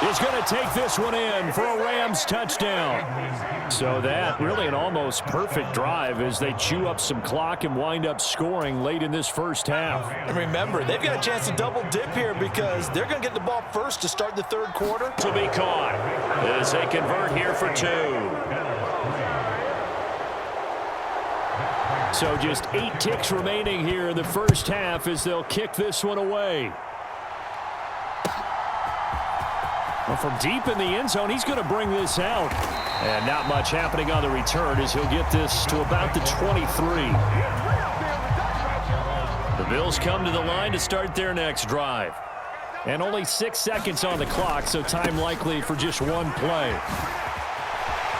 is going to take this one in for a Rams touchdown. So that really an almost perfect drive as they chew up some clock and wind up scoring late in this first half. And remember, they've got a chance to double dip here because they're going to get the ball first to start the third quarter. To be caught as they convert here for 2. So just 8 ticks remaining here in the first half as they'll kick this one away. Well, from deep in the end zone, he's going to bring this out. And not much happening on the return as he'll get this to about the 23. The Bills come to the line to start their next drive. And only 6 seconds on the clock, so time likely for just one play.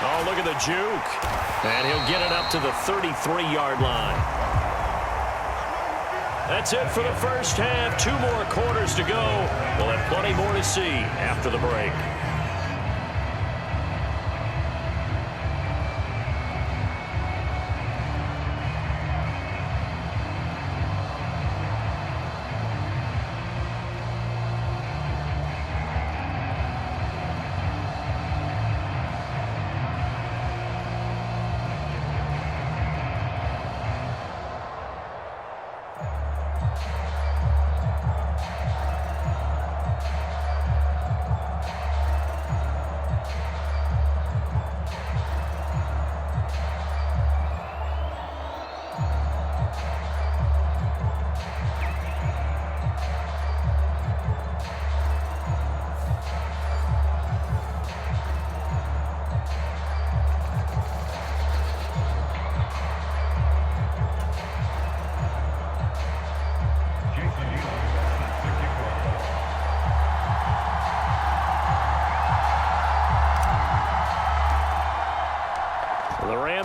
Oh, look at the juke. And he'll get it up to the 33-yard line. That's it for the first half. 2 more quarters to go. We'll have plenty more to see after the break.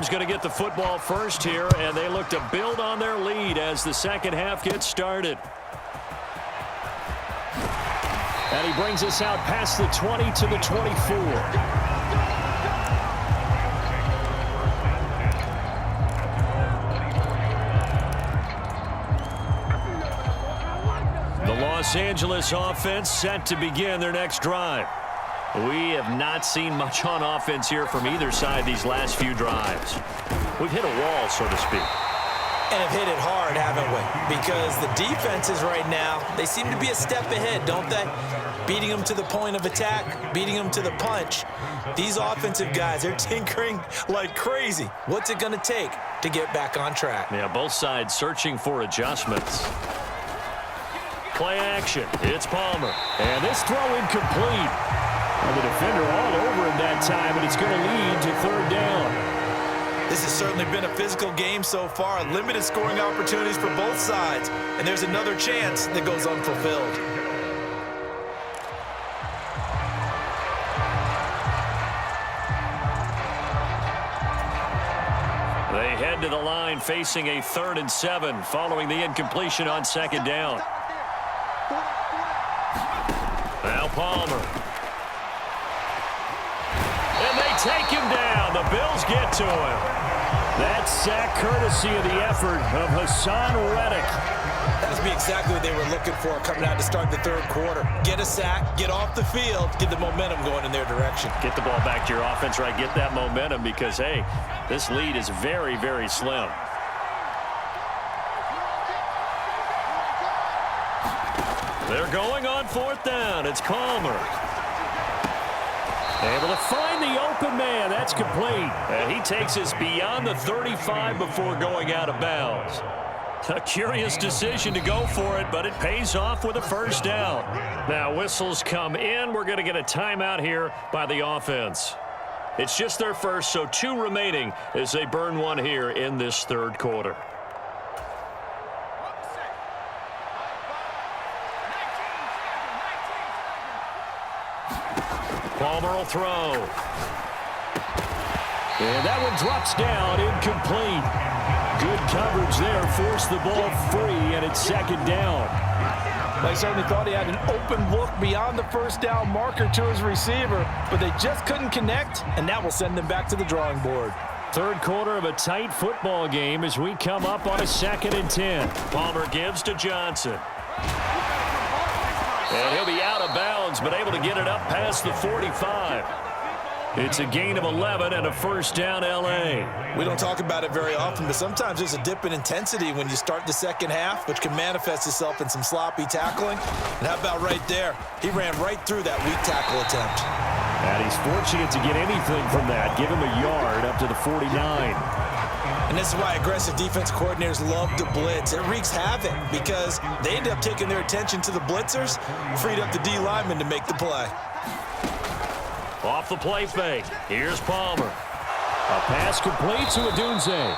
Going to get the football first here, and they look to build on their lead as the second half gets started. And he brings us out past the 20 to the 24. The Los Angeles offense set to begin their next drive. We have not seen much on offense here from either side these last few drives. We've hit a wall, so to speak. And have hit it hard, haven't we? Because the defenses right now, they seem to be a step ahead, don't they? Beating them to the point of attack, beating them to the punch. These offensive guys, they're tinkering like crazy. What's it going to take to get back on track? Yeah, both sides searching for adjustments. Play action. It's Palmer. And this throw incomplete. And the defender all over him that time, and it's going to lead to third down. This has certainly been a physical game so far. Limited scoring opportunities for both sides. And there's another chance that goes unfulfilled. They head to the line facing a 3rd and 7 following the incompletion on second down. Now Palmer. Take him down. The Bills get to him. That sack courtesy of the effort of Hassan Reddick. That must be exactly what they were looking for coming out to start the third quarter. Get a sack, get off the field, get the momentum going in their direction. Get the ball back to your offense, right? Get that momentum because, hey, this lead is very, very slim. They're going on 4th down. It's Palmer. Able to find the open man. That's complete. And he takes us beyond the 35 before going out of bounds. A curious decision to go for it, but it pays off with a first down. Now whistles come in. We're going to get a timeout here by the offense. It's just their first, so 2 remaining as they burn one here in this third quarter. Palmer will throw. And that one drops down, incomplete. Good coverage there, forced the ball free, and it's second down. They certainly thought he had an open look beyond the first down marker to his receiver, but they just couldn't connect, and that will send them back to the drawing board. Third quarter of a tight football game as we come up on a 2nd and 10. Palmer gives to Johnson. And he'll be out of bounds, but able to get it up past the 45. It's a gain of 11 and a first down, L.A. We don't talk about it very often, but sometimes there's a dip in intensity when you start the second half, which can manifest itself in some sloppy tackling. And how about right there? He ran right through that weak tackle attempt. And he's fortunate to get anything from that. Give him a yard up to the 49. And this is why aggressive defense coordinators love to blitz. It wreaks havoc because they end up taking their attention to the blitzers, freed up the D lineman to make the play. Off the play fake. Here's Palmer. A pass complete to Odunze.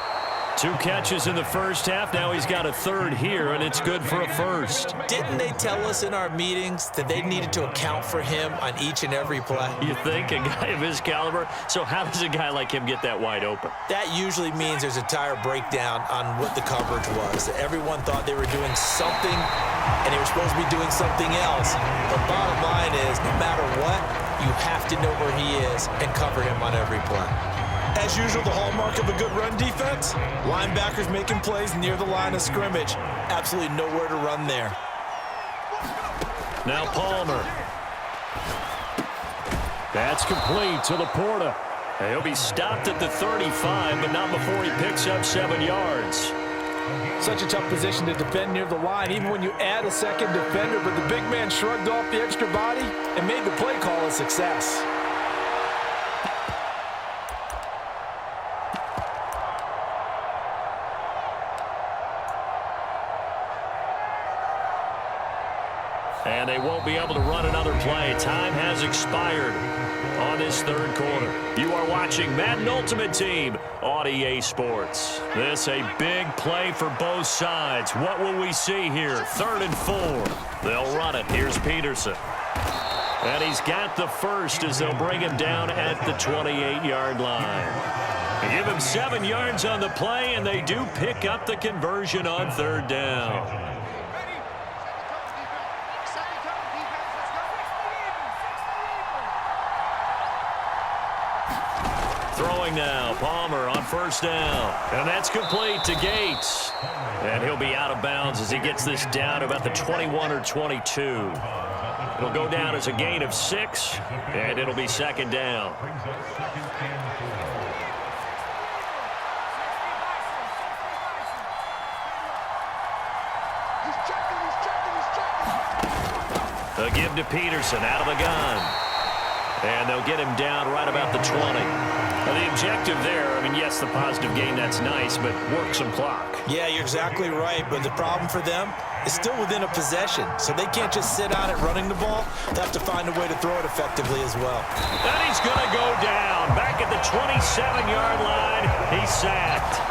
2 catches in the first half. Now he's got a third here, and it's good for a first. Didn't they tell us in our meetings that they needed to account for him on each and every play? You think? A guy of his caliber? So how does a guy like him get that wide open? That usually means there's a tire breakdown on what the coverage was. Everyone thought they were doing something, and they were supposed to be doing something else. The bottom line is, no matter what, you have to know where he is and cover him on every play. As usual, the hallmark of a good run defense, linebackers making plays near the line of scrimmage. Absolutely nowhere to run there. Now Palmer. That's complete to Laporta. He'll be stopped at the 35, but not before he picks up 7 yards. Such a tough position to defend near the line, even when you add a second defender, but the big man shrugged off the extra body and made the play call a success. And they won't be able to run another play. Time has expired on this third quarter. You are watching Madden Ultimate Team on EA Sports. This a big play for both sides. What will we see here? 3rd and 4. They'll run it. Here's Peterson. And he's got the first as they'll bring him down at the 28-yard line. They give him 7 yards on the play, and they do pick up the conversion on 3rd down. Throwing now, Palmer on 1st down. And that's complete to Gates. And he'll be out of bounds as he gets this down to about the 21 or 22. It'll go down as a gain of 6, and it'll be 2nd down. They'll give to Peterson out of the gun. And they'll get him down right about the 20. Now, the objective there, I mean, yes, the positive gain, that's nice, but work some clock. Yeah, you're exactly right, but the problem for them is still within a possession, so they can't just sit on it running the ball. They have to find a way to throw it effectively as well. And he's going to go down. Back at the 27-yard line, he's sacked.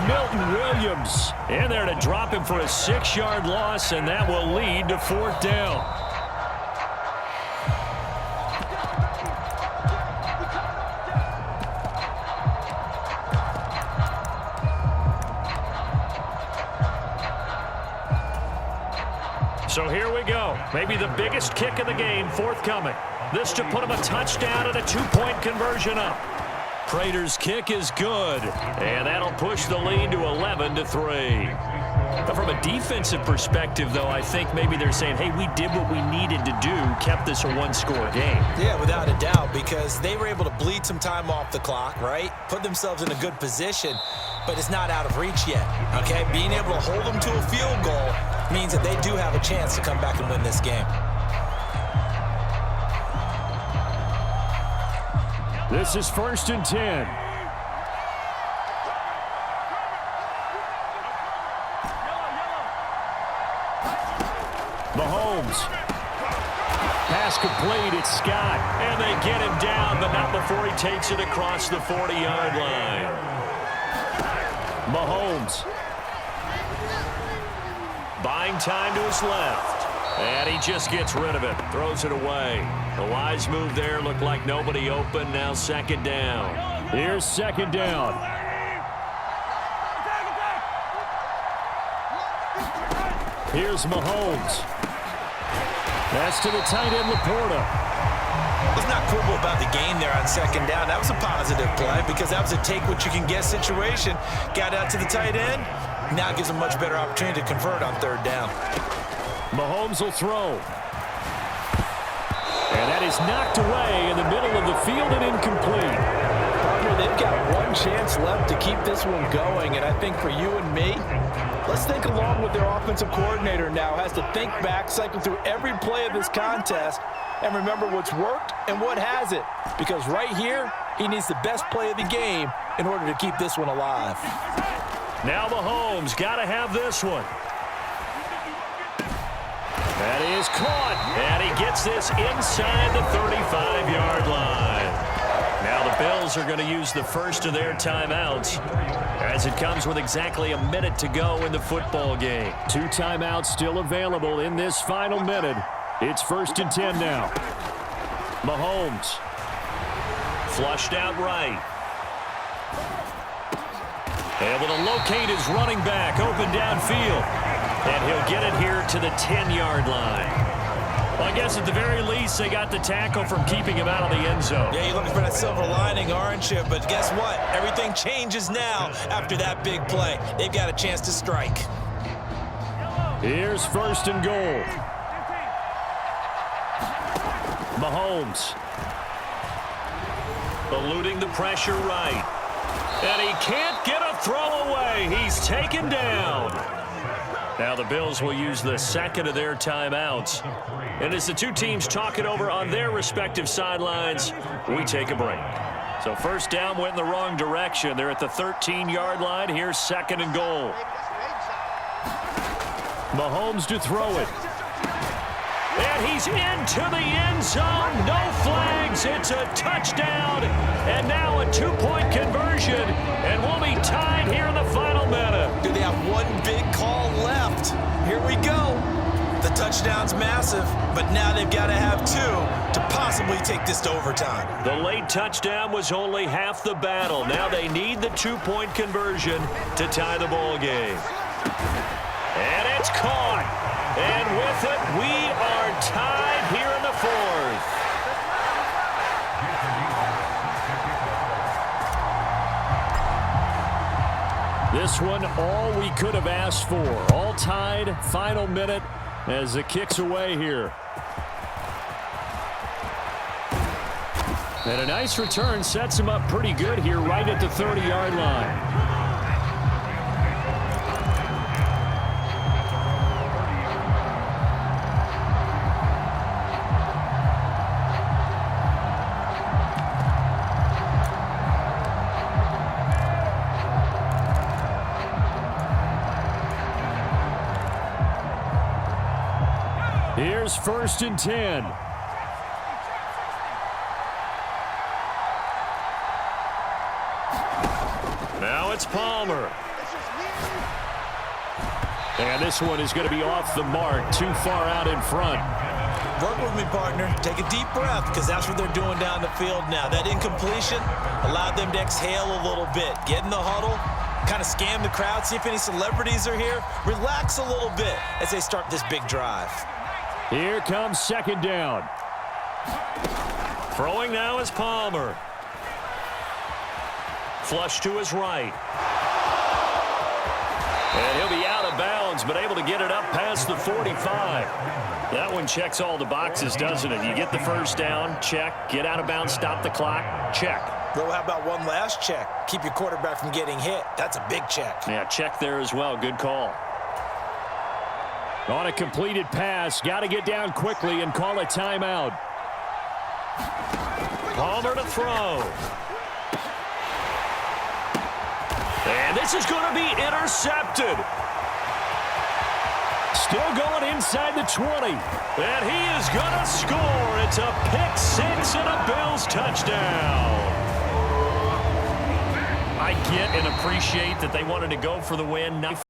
Milton Williams in there to drop him for a 6-yard loss, and that will lead to 4th down. So here we go. Maybe the biggest kick of the game forthcoming. This to put him a touchdown and a 2-point conversion up. Prater's kick is good, and that'll push the lead to 11-3. Now, from a defensive perspective, though, I think maybe they're saying, hey, we did what we needed to do, kept this a 1-score game. Yeah, without a doubt, because they were able to bleed some time off the clock, right? Put themselves in a good position, but it's not out of reach yet, okay? Being able to hold them to a field goal means that they do have a chance to come back and win this game. This is 1st and 10. Mahomes. Pass complete. It's Scott. And they get him down, but not before he takes it across the 40-yard line. Mahomes. Buying time to his left. And he just gets rid of it. Throws it away. A wise move there. Looked like nobody open. Now 2nd down. Here's 2nd down. Here's Mahomes. That's to the tight end, Laporta. Let's not quibble about the gain there on 2nd down. That was a positive play because that was a take-what-you-can-get situation. Got out to the tight end. Now gives him a much better opportunity to convert on 3rd down. Mahomes will throw. And that is knocked away in the middle of the field and incomplete. They've got one chance left to keep this one going, and I think for you and me, let's think along with their offensive coordinator now. Has to think back, cycle through every play of this contest, and remember what's worked and what hasn't. Because right here, he needs the best play of the game in order to keep this one alive. Now Mahomes got to have this one. That is caught, and he gets this inside the 35-yard line. Now the Bills are going to use the first of their timeouts as it comes with exactly a minute to go in the football game. 2 timeouts still available in this final minute. It's 1st and 10 now. Mahomes flushed out right. Able to locate his running back open downfield. And he'll get it here to the 10-yard line. Well, I guess at the very least, they got the tackle from keeping him out of the end zone. Yeah, you're looking for that silver lining, aren't you? But guess what? Everything changes now after that big play. They've got a chance to strike. Here's 1st and goal. Mahomes. Eluding the pressure right. And he can't get a throw away. He's taken down. Now the Bills will use the second of their timeouts. And as the two teams talk it over on their respective sidelines, we take a break. So first down went in the wrong direction. They're at the 13-yard line. Here's 2nd and goal. Mahomes to throw it. And he's into the end zone. No flags. It's a touchdown. And now a 2-point conversion. And we'll be tied here in the final minute. Do they have one big call left? Here we go. The touchdown's massive, but now they've got to have 2 to possibly take this to overtime. The late touchdown was only half the battle. Now they need the 2-point conversion to tie the ball game. And it's caught. And with it, we are tied here in the 4th. This one, all we could have asked for. All tied, final minute as the kick's away here. And a nice return sets him up pretty good here right at the 30-yard line. Here's 1st and 10. Now it's Palmer. And this one is going to be off the mark, too far out in front. Work with me, partner. Take a deep breath, because that's what they're doing down the field now. That incompletion allowed them to exhale a little bit. Get in the huddle, kind of scan the crowd, see if any celebrities are here. Relax a little bit as they start this big drive. Here comes 2nd down. Throwing now is Palmer. Flush to his right. And he'll be out of bounds, but able to get it up past the 45. That one checks all the boxes, doesn't it? You get the first down, check. Get out of bounds, stop the clock, check. Well, how about one last check? Keep your quarterback from getting hit. That's a big check. Yeah, check there as well. Good call. On a completed pass, got to get down quickly and call a timeout. Palmer to throw. And this is going to be intercepted. Still going inside the 20. And he is going to score. It's a pick-6 and a Bills touchdown. I get and appreciate that they wanted to go for the win.